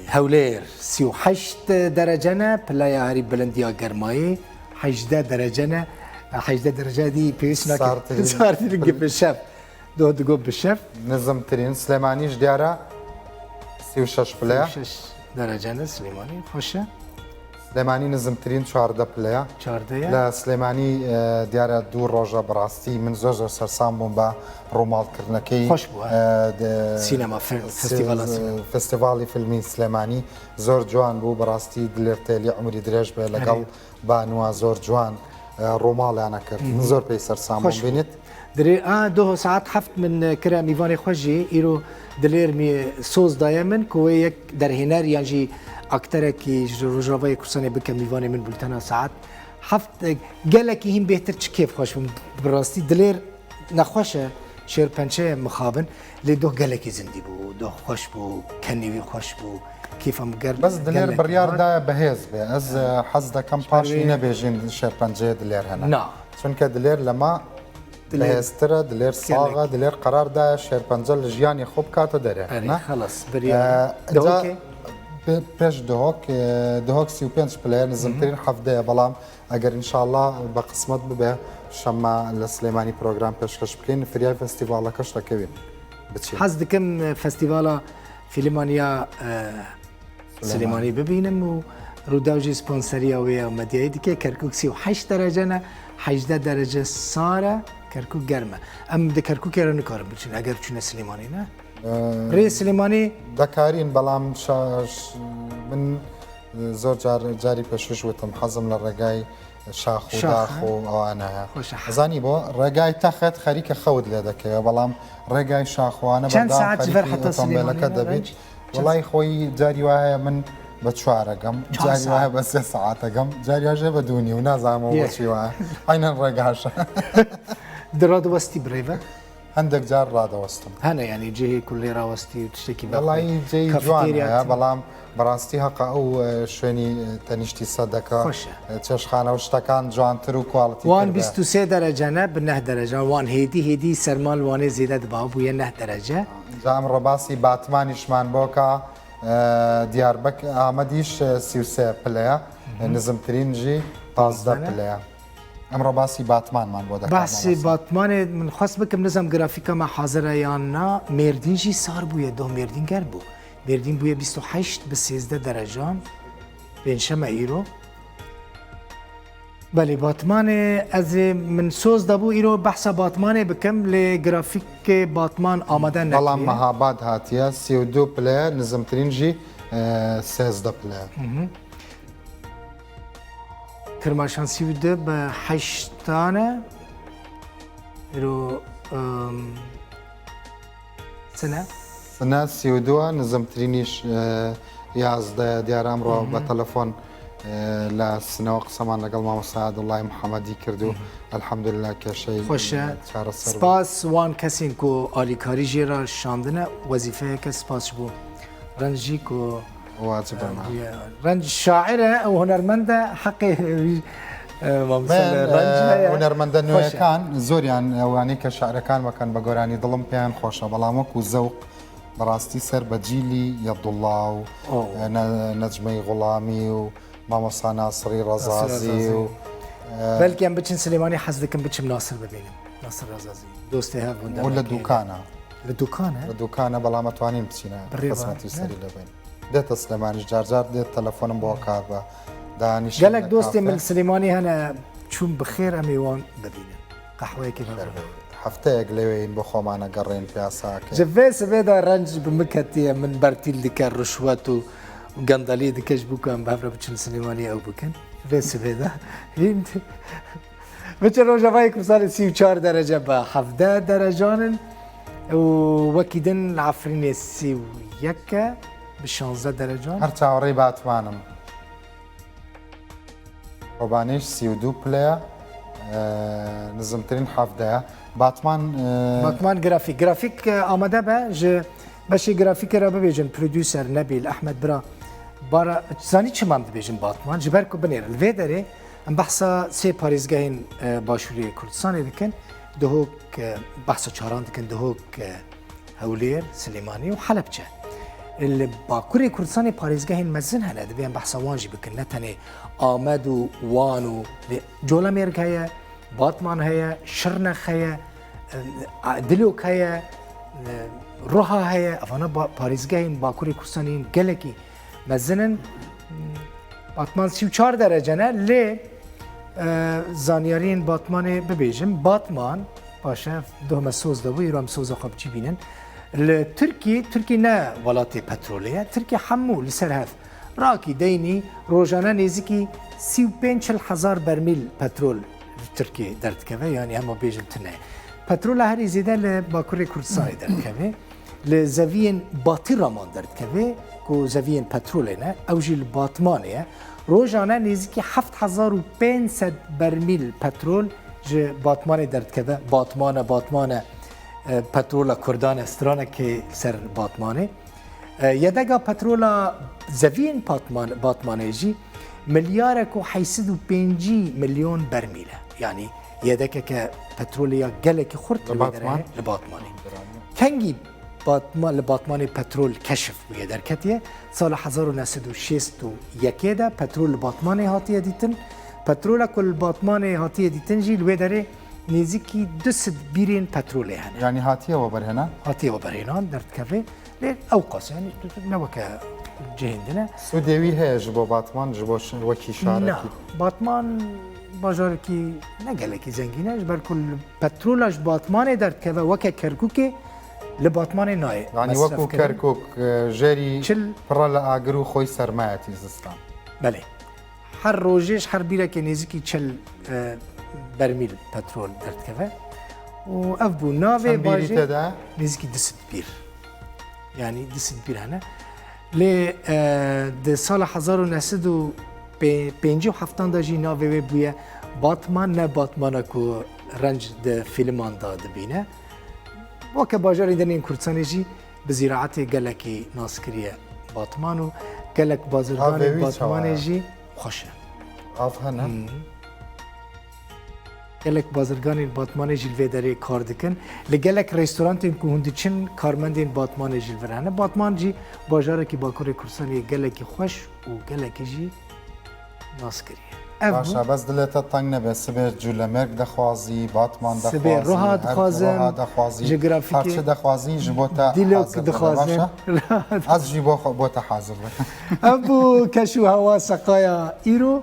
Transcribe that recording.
هولير 38 درجة بلاي هاري بلنديا جرماي 18 درجة 18 درجة دي بيسنا صارت نجيب بالشاف دو تقوب بالشاف نظم ترين سليمانيش ديارة 36 بلاي 6 درجة سليماني خوشة سليماني نظم ترين 4 بلاي 4 لا سليماني ديارة دور روجا براستي من زوج سرسام بومبا رومال كرنكي خوش بوا سينما فستيفالي فيلمي سليماني زور جوان بو براستي دلرتالي عمري دريج لقل بانوا زور جوان رومال انا كرت من زور بي سرسام بومبينت دري دو ساعات حفت من كرا ميفاني خوجي ايرو دلير مي سوز دايما كويك در هنر يعني اكتر كي روجافاي كرساني بك ميفاني من بولتانا ساعات حفت قالك هم بهتر كيف خوش براستي دلير نخوشه شير پنچه مخابن لدو قالك زندي بو دو خوش بو كنيوي خوش بو كيف ام قرب بس دلير بريار دا بهز بي از حز دا كم باشي نبيجين شير پنچه دلير هنا نا چونك دلير لما بهسترا دلير صاغه دلير قرار دا شير پنچه لجياني خوب كاتا داره خلاص بريار دوكي بيش دهوك 35 بلاير نزمترين حفظه بلام اگر ان شاء الله بقسمت ببه شما السليماني بروجرام بيشكش بكين فرياي فيستيفال كشتا كبير حز دكم فيستيفالا فيلمانيا سليماني ببينم وروداوجي سبونسريا ويا مدياي ديكي كركوك 38 درجه 18 درجه صار كركوك گرمه ام د كركوك يرن كارم بچين اگر چونه سليماني نه رئيس سليماني دكارين بلام من زور جاري بشوش وتم حزم للرقاي شاخ وداخ وانا زاني بو رقاي تاخت خريك خود لدك بلام رقاي شاخ وانا كم ساعة جبر حتى سليماني والله خوي جاري وهاي من بتشوع رقم جاري وهاي بس ساعات رقم جاري وهاي بدوني ونازع وشي وهاي عين الرقاش دراد وستي بريفا عندك جار رادا وستم هنا يعني جي كل راوستي وتشتكي والله جي جوان يا بلام براستي هقا او شويني تنشتي صدقه تشش خانه وشتكان جوان ترو كواليتي وان 23 درجه نه بنه درجه وان هيدي سرمال وان زياده دباب ويا 9 درجه جام رباسي باتمانيش مان بوكا ديار بك احمديش 33 بلايا نظم ترينجي 15 بلايا امر باسي باتمان مان بودا باسي باتمان من خاص بكم نظام جرافيكا ما حاضر يانا مردين جي صار بويا دو مردين قربو مردين بويا 28 ب 13 درجه بين شما ايرو بله باتمان از من سوز دبو ايرو بحث باتمان بكم لجرافيك باتمان آماده نكيه والله ما بعد هاتيا 32 بلاير نظام ترينجي 16 بلاير کرماشان 32 به 8 تانه رو سنه 32 نظم ترينيش يازده ديار امرو بتلفون لسنه وقسمان لقل ما مساعد الله محمدي كردو الحمد لله كشيء خوشه سپاس وان کسین کو آلیکاری جیرا شاندنه وظیفه که سپاس بو رنجی کو واجبنا رنج شاعره او هنرمنده حق هنرمنده نوع كان زوريان يعني كشاعر كان ما كان بقولاني ظلم بيان خوشه بلامك وذوق براستي سر بجيلي يد الله نجمي غلامي وماما ناصري رزازي بلكي ام بتشن سليماني حزدكم بتشم ناصر ببينم ناصر رزازي دوستي هاف ولا دوكانه لدوكانه بلا ما توانين بتشينا قسمتي سري لبين ديت سليماني جارجار ديت تلفون بوكابا دانش قالك دوستي من سليماني هنا شو بخير اميوان ببينم قهوه كيف هفته قلوين بخو معنا قرين بياساك جفيس بيدا رنج بمكتية من برتيل ديك الرشوات وقندلي ديكش بوكان بهفرة بتشن سليماني او بوكن جفيس بيدا هيمت بتشن روجا فايك بصار 34 درجة بحفدة درجان ووكيدن العفرين السي ويكا ب16 درجان هرتا وري باتمانم وبانيش 32 بلاي نظمترين حفدة باتمان جرافيك آماده به ج باشی گرافیک را ببیجن پرودوسر نبیل احمد برا زانی چه مام ببیجن باتمان جبر کو بنیر الوی داره ام بحثا سه پاریزگاهین باشوری کردستان دکن دهوک بحثا چاران دکن دهوک هولیر سلیمانی و حلبچه باکوری کردستان پاریزگاه مزن هنه دبیان بحث وانجی بکن نتنه آمد و وان و جولا میرگ هیا باتمان هیا شرنخ هیا دلوک هیا روحا هیا افانا پاریزگاه باکوری کردستان گلکی مزنن باتمان 34 درجه نه لی زانیارین باتمان ببیجم باتمان باشه دوم سوز دو ایرام سوز خواب چی بینن ترکی نه ولات پترولیه ترکی همو لسر هف راکی دینی روزانه نزدیکی 35,000 برمیل پترول ترکی درد که یعنی همو بیجم تنه پترول هری زیده لباکوری کردستان درد که لزوین باطی رامان درد که کو زوین پترول نه اوجی باتمانه روزانه نزدیکی 7,500 برمیل پترول ج باتمان درد که باتمان پترول کردان استرانه که سر باتمانه یدگا پترول زوین باتمانه جی ملیار کو 805 میلیون برمیله یعنی یدگا که پترول یا گله خورد لباتمانه کنگی باتمان پترول کشف بوده در کتیه سال 1961 ده پترول باتمان هاتیه دیتن پترول کل باتمان هاتیه دیتن جی لوی داره نزدیکی 200 بیرین پترول هنه یعنی هاتیه و برهنه هاتیه و برهنان در کفه لی اوقاس یعنی نوکه جهندنه سودیوی هی جبو باتمان جبو وکی شارکی نه باتمان باجار کی نگله کی زنگینه جبر کل پترولش باتمان در کفه وکه کرکوکه لباتمان نای یعنی وکو کرکوک جری پرال آگرو خوی سرمایتی زستان بله هر روزش هر بیره که نزدیکی 40 برمیل پترول درد کفه و اف بو ناوه باجه نزدیکی 200 بیر یعنی 200 بیر هنه لی ده سال 1957 دا جی ناوه بویه باتمان نه باتمانه کو رنج ده فیلمان داده بینه وکه باجاری دنین کردستانی جی به زراعت گلکی ناسکریه باتمان و گلک بازرگان باتمان جی خوشه آفهانه گلک بازرگان باتمان جلوه داره کار دکن لگلک رستوران که هندی چن کارمندین باتمان جلوه رهنه باتمان جی باجاره که باکور کردستانی گلکی خوش و گلکی جی ناسکریه باشه بس دلتا تنگ نبه سبه جولمرگ دخوازی باتمان دخوازی سبه روها دخوازم جغرافیکی هرچه دخوازی جبوتا دیلوک دخوازم از جبوتا حاضر ابو کشو هوا سقایا ایرو